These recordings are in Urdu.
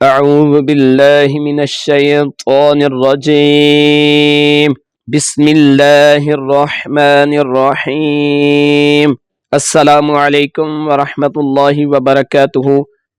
أعوذ بالله من الشيطان الرجيم بسم الله الرحمن الرحیم السلام علیکم ورحمۃ اللہ وبرکاتہ۔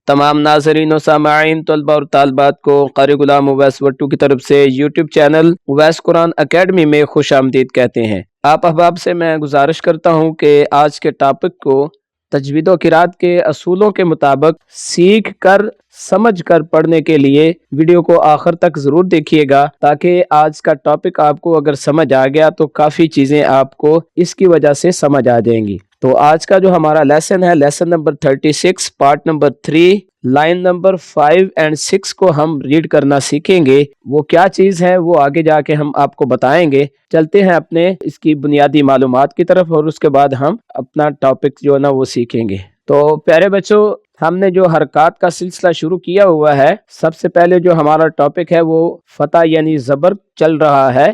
تمام ناظرین و سامعین، طلباء اور طالبات کو قاری غلام اویس وٹو کی طرف سے یوٹیوب چینل اویس قرآن اکیڈمی میں خوش آمدید کہتے ہیں۔ آپ احباب سے میں گزارش کرتا ہوں کہ آج کے ٹاپک کو تجوید و قرات کے اصولوں کے مطابق سیکھ کر سمجھ کر پڑھنے کے لیے ویڈیو کو آخر تک ضرور دیکھیے گا، تاکہ آج کا ٹاپک آپ کو اگر سمجھ آ گیا تو کافی چیزیں آپ کو اس کی وجہ سے سمجھ آ جائیں گی۔ تو آج کا جو ہمارا لیسن ہے، lesson number 36 part number 3 line number 5 اور 6 کو ہم ریڈ کرنا سیکھیں گے۔ وہ کیا چیز ہے وہ آگے جا کے ہم آپ کو بتائیں گے۔ چلتے ہیں اپنے اس کی بنیادی معلومات کی طرف، اور اس کے بعد ہم اپنا ٹاپک جو ہے نا وہ سیکھیں گے۔ تو پیارے بچوں، ہم نے جو حرکات کا سلسلہ شروع کیا ہوا ہے، سب سے پہلے جو ہمارا ٹاپک ہے وہ فتح یعنی زبر چل رہا ہے۔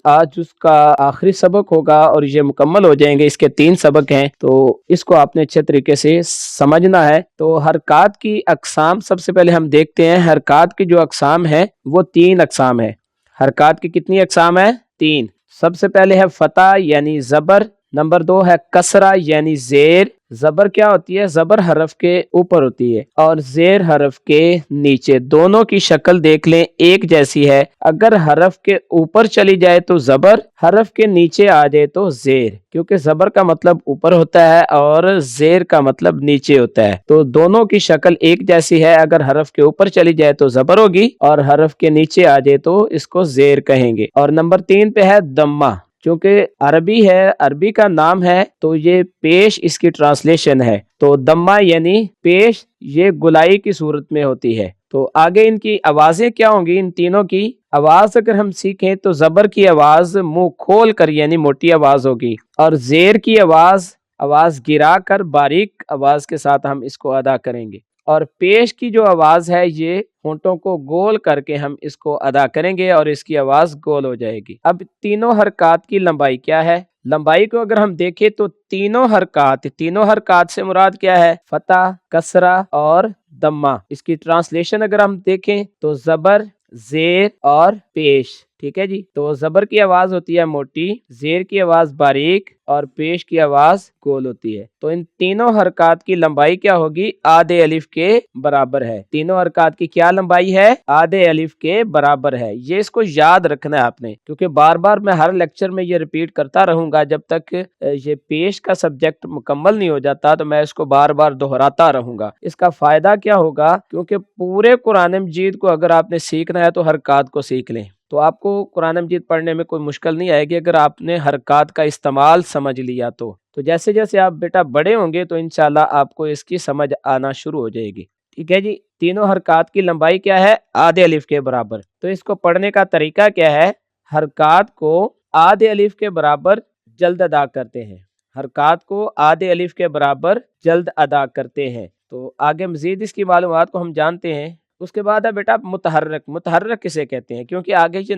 آج اس کا آخری سبق ہوگا اور یہ مکمل ہو جائیں گے۔ اس کے 3 سبق ہیں، تو اس کو آپ نے اچھے طریقے سے سمجھنا ہے۔ تو حرکات کی اقسام سب سے پہلے ہم دیکھتے ہیں۔ حرکات کی جو اقسام ہے وہ 3 اقسام ہے۔ حرکات کی کتنی اقسام ہے؟ 3۔ سب سے پہلے ہے فتح یعنی زبر، نمبر 2 ہے کسرہ یعنی زیر۔ زبر کیا ہوتی ہے؟ زبر حرف کے اوپر ہوتی ہے اور زیر حرف کے نیچے۔ دونوں کی شکل دیکھ لیں، ایک جیسی ہے۔ اگر حرف کے اوپر چلی جائے تو زبر، حرف کے نیچے آ جائے تو زیر، کیونکہ زبر کا مطلب اوپر ہوتا ہے اور زیر کا مطلب نیچے ہوتا ہے۔ تو دونوں کی شکل ایک جیسی ہے۔ اگر حرف کے اوپر چلی جائے تو زبر ہوگی اور حرف کے نیچے آ جائے تو اس کو زیر کہیں گے۔ اور نمبر 3 پہ ہے دمہ۔ چونکہ عربی ہے، عربی کا نام ہے، تو یہ پیش اس کی ٹرانسلیشن ہے۔ تو دمہ یعنی پیش، یہ گلائی کی صورت میں ہوتی ہے۔ تو آگے ان کی آوازیں کیا ہوں گی؟ ان تینوں کی آواز اگر ہم سیکھیں تو زبر کی آواز منہ کھول کر یعنی موٹی آواز ہوگی، اور زیر کی آواز گرا کر باریک آواز کے ساتھ ہم اس کو ادا کریں گے، اور پیش کی جو آواز ہے یہ ہونٹوں کو گول کر کے ہم اس کو ادا کریں گے اور اس کی آواز گول ہو جائے گی۔ اب تینوں حرکات کی لمبائی کیا ہے؟ لمبائی کو اگر ہم دیکھیں تو تینوں حرکات سے مراد کیا ہے؟ فتح، کسرہ اور دمہ۔ اس کی ٹرانسلیشن اگر ہم دیکھیں تو زبر، زیر اور پیش، ٹھیک ہے جی۔ تو زبر کی آواز ہوتی ہے موٹی، زیر کی آواز باریک اور پیش کی آواز گول ہوتی ہے۔ تو ان تینوں حرکات کی لمبائی کیا ہوگی؟ آدھے الف کے برابر ہے۔ تینوں حرکات کی کیا لمبائی ہے؟ آدھے الف کے برابر ہے۔ یہ اس کو یاد رکھنا ہے آپ نے، کیونکہ بار بار میں ہر لیکچر میں یہ ریپیٹ کرتا رہوں گا جب تک یہ پیش کا سبجیکٹ مکمل نہیں ہو جاتا، تو میں اس کو بار بار دہراتا رہوں گا۔ اس کا فائدہ کیا ہوگا؟ کیونکہ پورے قرآن مجید کو اگر آپ نے سیکھنا ہے تو حرکات کو سیکھ لیں، تو آپ کو قرآن مجید پڑھنے میں کوئی مشکل نہیں آئے گی اگر آپ نے حرکات کا استعمال سمجھ لیا تو جیسے جیسے آپ بیٹا بڑے ہوں گے تو انشاءاللہ آپ کو اس کی سمجھ آنا شروع ہو جائے گی، ٹھیک ہے جی۔ تینوں حرکات کی لمبائی کیا ہے؟ آدھے الف کے برابر۔ تو اس کو پڑھنے کا طریقہ کیا ہے؟ حرکات کو آدھے الف کے برابر جلد ادا کرتے ہیں، حرکات کو آدھے الف کے برابر جلد ادا کرتے ہیں۔ تو آگے مزید اس کی معلومات کو ہم جانتے ہیں۔ اس کے بعد ہے بیٹا متحرک کسے کہتے ہیں؟ کیونکہ آگے یہ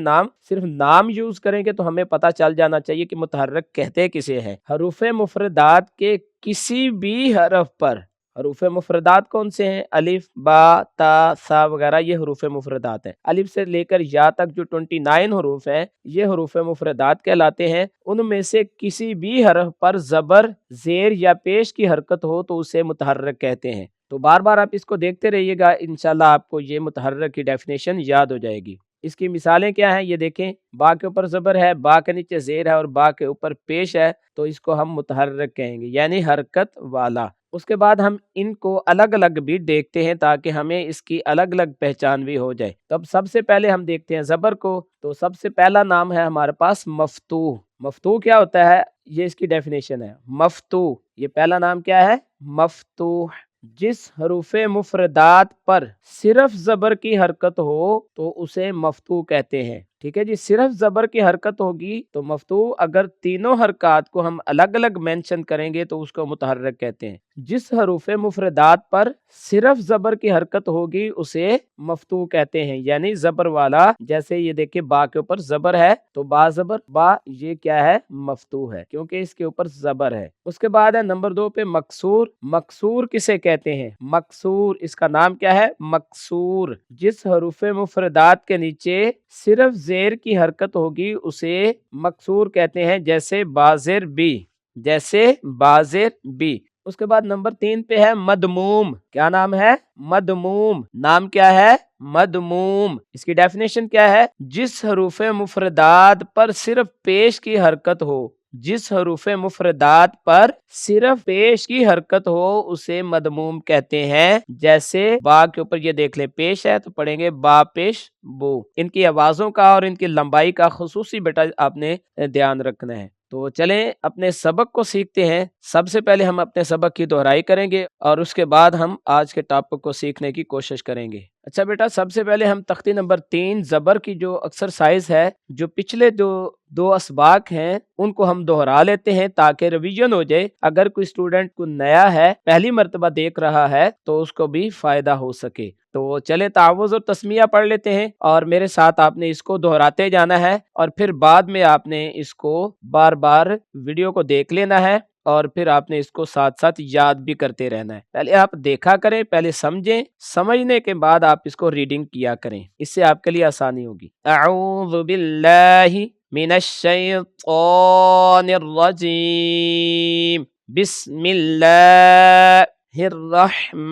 صرف نام یوز کریں گے تو ہمیں پتہ چل جانا چاہیے کہ متحرک کہتے کسے ہیں۔ حروف مفردات کے کسی بھی حرف پر، حروف مفردات کون سے ہیں؟ الف، با، تا، سا وغیرہ، یہ حروف مفردات ہیں۔ الف سے لے کر یا تک جو 29 حروف ہیں یہ حروف مفردات کہلاتے ہیں۔ ان میں سے کسی بھی حرف پر زبر، زیر یا پیش کی حرکت ہو تو اسے متحرک کہتے ہیں۔ تو بار بار آپ اس کو دیکھتے رہیے گا، انشاءاللہ آپ کو یہ متحرک کی ڈیفینیشن یاد ہو جائے گی۔ اس کی مثالیں کیا ہیں یہ دیکھیں۔ با کے اوپر زبر ہے، با کے نیچے زیر ہے اور با کے اوپر پیش ہے، تو اس کو ہم متحرک کہیں گے، یعنی حرکت والا۔ اس کے بعد ہم ان کو الگ الگ بھی دیکھتے ہیں تاکہ ہمیں اس کی الگ الگ پہچان بھی ہو جائے۔ تو اب سب سے پہلے ہم دیکھتے ہیں زبر کو۔ تو سب سے پہلا نام ہے ہمارے پاس مفتوح۔ مفتوح کیا ہوتا ہے؟ یہ اس کی ڈیفینیشن ہے۔ مفتوح، یہ پہلا نام کیا ہے؟ مفتوح۔ جس حروف مفردات پر صرف زبر کی حرکت ہو تو اسے مفتوح کہتے ہیں، ٹھیک ہے جی، صرف زبر کی حرکت ہوگی تو مفتوح، اگر تینوں حرکات کو ہم الگ الگ مینشن کریں گے تو اس کو متحرک کہتے ہیں۔ جس حروف مفردات پر صرف زبر کی حرکت ہوگی اسے مفتوح کہتے ہیں، یعنی زبر والا، جیسے یہ دیکھیں با کے اوپر زبر ہے تو با زبر با، یہ کیا ہے؟ مفتوح ہے، کیونکہ اس کے اوپر زبر ہے۔ اس کے بعد ہے نمبر 2 پہ مکسور۔ مکسور کسے کہتے ہیں؟ مکسور، اس کا نام کیا ہے؟ مکسور۔ جس حروف مفردات کے نیچے صرف زیر کی حرکت ہوگی اسے مکسور کہتے ہیں، جیسے بازر بی، جیسے بازر بی۔ اس کے بعد نمبر 3 پہ ہے مدموم۔ کیا نام ہے؟ مدموم۔ نام کیا ہے؟ مدموم۔ اس کی ڈیفینیشن کیا ہے؟ جس حروف مفردات پر صرف پیش کی حرکت ہو، جس حروف مفردات پر صرف پیش کی حرکت ہو اسے مدموم کہتے ہیں۔ جیسے با کے اوپر یہ دیکھ لیں پیش ہے تو پڑھیں گے با پیش بو۔ ان کی آوازوں کا اور ان کی لمبائی کا خصوصی بیٹا آپ نے دھیان رکھنا ہے۔ تو چلیں اپنے سبق کو سیکھتے ہیں۔ سب سے پہلے ہم اپنے سبق کی دہرائی کریں گے اور اس کے بعد ہم آج کے ٹاپک کو سیکھنے کی کوشش کریں گے۔ اچھا بیٹا، سب سے پہلے ہم تختی نمبر 3 زبر کی جو ایکسرسائز ہے، جو پچھلے جو 2 اسباق ہیں ان کو ہم دہرا لیتے ہیں تاکہ ریویژن ہو جائے۔ اگر کوئی اسٹوڈنٹ کو نیا ہے، پہلی مرتبہ دیکھ رہا ہے تو اس کو بھی فائدہ ہو سکے۔ تو چلے تعوذ اور تسمیہ پڑھ لیتے ہیں اور میرے ساتھ آپ نے اس کو دہراتے جانا ہے اور پھر بعد میں آپ نے اس کو بار بار ویڈیو کو دیکھ لینا ہے اور پھر آپ نے اس کو ساتھ ساتھ یاد بھی کرتے رہنا ہے۔ پہلے آپ دیکھا کریں، پہلے سمجھیں، سمجھنے کے بعد آپ اس کو ریڈنگ کیا کریں، اس سے آپ کے لیے آسانی ہوگی۔ اعوذ باللہ من الشیطان الرجیم، بسم اللہ الرحمن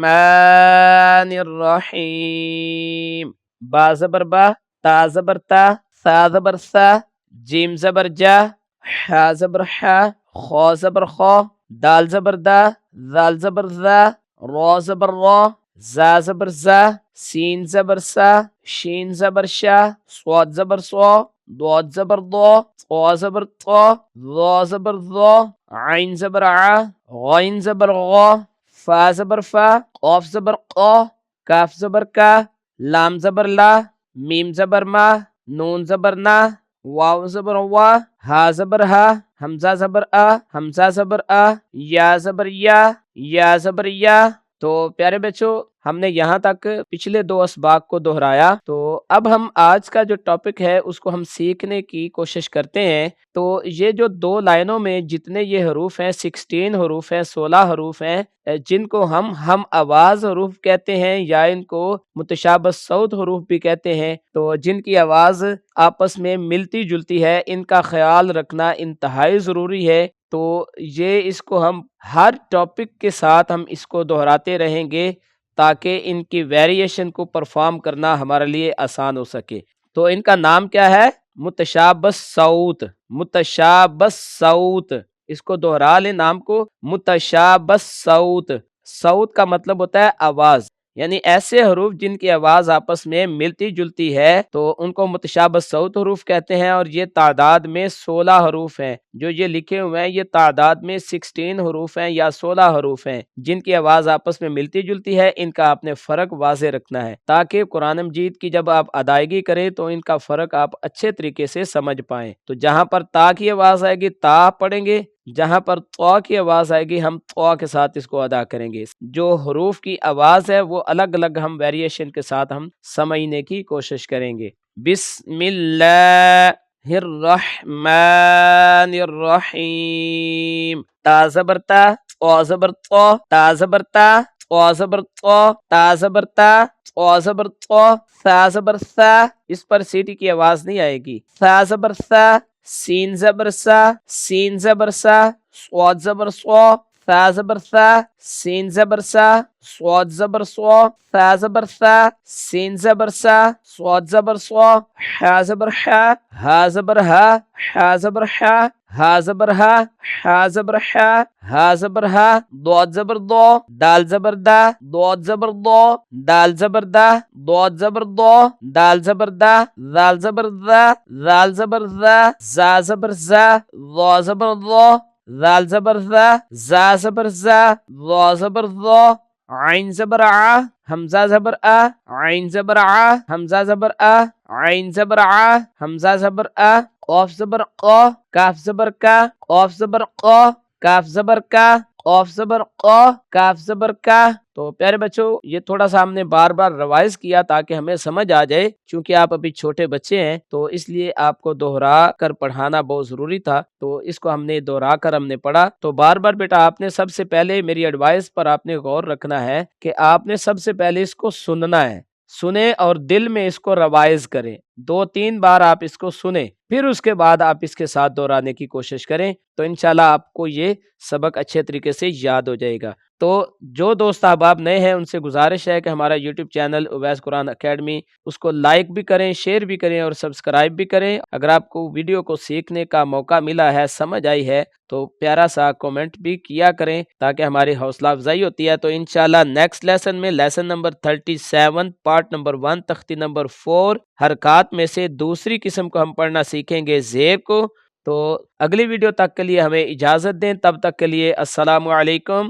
الرحیم۔ با زبر با، تا زبر تا، ثا زبر ثا، جیم زبر جا، حا زبر حا، خا زبر خا، دال زبر دا، ذال زبر ذا، را زبر را، زا زبر زا، سین زبر سا، شین زبر شا، صاد زبر صا، ضاد زبر ضا، طا زبر طا، ظا زبر ظا، عین زبر ع، غین زبر غا، فا زبر فا، قاف زبر قا، کاف زبر کا، لام زبر لا، میم زبر ما، نون زبر نا، واو زبر وا، ہا زبر ہا، حمزہ زبر آ، حمزہ زبر آ، یا زبر یا زبر یا۔ تو پیارے بچوں، ہم نے یہاں تک پچھلے 2 اسباق کو دہرایا، تو اب ہم آج کا جو ٹاپک ہے اس کو ہم سیکھنے کی کوشش کرتے ہیں۔ تو یہ جو 2 لائنوں میں جتنے یہ حروف ہیں، 16 حروف ہیں، 16 حروف ہیں، جن کو ہم آواز حروف کہتے ہیں یا ان کو متشابہ صوت حروف بھی کہتے ہیں، تو جن کی آواز آپس میں ملتی جلتی ہے، ان کا خیال رکھنا انتہائی ضروری ہے۔ تو یہ اس کو ہم ہر ٹاپک کے ساتھ ہم اس کو دہراتے رہیں گے تاکہ ان کی ویریشن کو پرفارم کرنا ہمارے لیے آسان ہو سکے۔ تو ان کا نام کیا ہے؟ متشابہ صوت۔ متشابہ صوت، اس کو دہرا لیں نام کو، متشابہ صوت۔ صوت کا مطلب ہوتا ہے آواز، یعنی ایسے حروف جن کی آواز آپس میں ملتی جلتی ہے تو ان کو متشابہ صوت حروف کہتے ہیں۔ اور یہ تعداد میں 16 حروف ہیں، جو یہ لکھے ہوئے ہیں یہ تعداد میں 16 حروف ہیں یا 16 حروف ہیں جن کی آواز آپس میں ملتی جلتی ہے۔ ان کا آپ نے فرق واضح رکھنا ہے تاکہ قرآن مجید کی جب آپ ادائیگی کریں تو ان کا فرق آپ اچھے طریقے سے سمجھ پائیں۔ تو جہاں پر تا کی آواز آئے گی تا پڑھیں گے، جہاں پر طا کی آواز آئے گی ہم طا کے ساتھ اس کو ادا کریں گے۔ جو حروف کی آواز ہے وہ الگ الگ ہم ویریشن کے ساتھ ہم سمجھنے کی کوشش کریں گے۔ بسم اللہ الرحمن الرحیم۔ تا زبر تا، طا زبر طا، تا زبر تا، طا زبر طا، تا زبر تا، طا زبر طا، ثا زبر ثا، اس پر سیٹی کی آواز نہیں آئے گی۔ ثا زبر ثا، سین زبر سا، سین زبر سا، صاد زبر صا، ثا زبر ثا، سین زبر سا، صاد زبر صا، ثا زبر ثا، سین زبر سا، صاد زبر صا، حا زبر حا، ہا زبر ہا، حا زبر حا، ہا زبر ہا، حا زبر حا، ہا زبر ہا، ضاد زبر ضا، دال زبر دا، ضاد زبر ضا، دال زبر دا، ضاد زبر ضا، دال زبر دا، ذال زبر ذا، ذال زبر ذا، زا زبر زا، ضا زبر ضا، ذال زبر ذا، زا زبر زا، ضا زبر ضا، عین زبر ع، حمزہ زبر آ، عین زبر ع، حمزہ زبر آ، عین زبر ع، حمزہ زبر ا، قاف زبر ق، کاف زبر کا، قاف زبر ق، کاف زبر کا، قاف زبر ق، کاف زبر کا۔ تو پیارے بچوں یہ تھوڑا سا ہم نے بار بار ریوائز کیا تاکہ ہمیں سمجھ آ جائے، چونکہ آپ ابھی چھوٹے بچے ہیں تو اس لیے آپ کو دہرا کر پڑھانا بہت ضروری تھا، تو اس کو ہم نے دہرا کر ہم نے پڑھا۔ تو بار بار بیٹا آپ نے سب سے پہلے میری ایڈوائس پر آپ نے غور رکھنا ہے کہ آپ نے سب سے پہلے اس کو سننا ہے، سنیں اور دل میں اس کو ریوائز کریں، 2-3 بار آپ اس کو سنیں، پھر اس کے بعد آپ اس کے ساتھ دہرانے کی کوشش کریں تو انشاءاللہ آپ کو یہ سبق اچھے طریقے سے یاد ہو جائے گا۔ تو جو دوست احباب نئے ہیں ان سے گزارش ہے کہ ہمارا یوٹیوب چینل اویس قرآن اکیڈمی اس کو لائک بھی کریں، شیئر بھی کریں اور سبسکرائب بھی کریں۔ اگر آپ کو ویڈیو کو سیکھنے کا موقع ملا ہے، سمجھ آئی ہے تو پیارا سا کومنٹ بھی کیا کریں تاکہ ہماری حوصلہ افزائی ہوتی ہے۔ تو انشاءاللہ نیکسٹ لیسن میں لیسن نمبر 37 پارٹ نمبر 1 تختی نمبر 4 حرکات میں سے دوسری قسم کو ہم پڑھنا سیکھیں گے، زیر کو۔ تو اگلی ویڈیو تک کے لیے ہمیں اجازت دیں، تب تک کے لیے السلام علیکم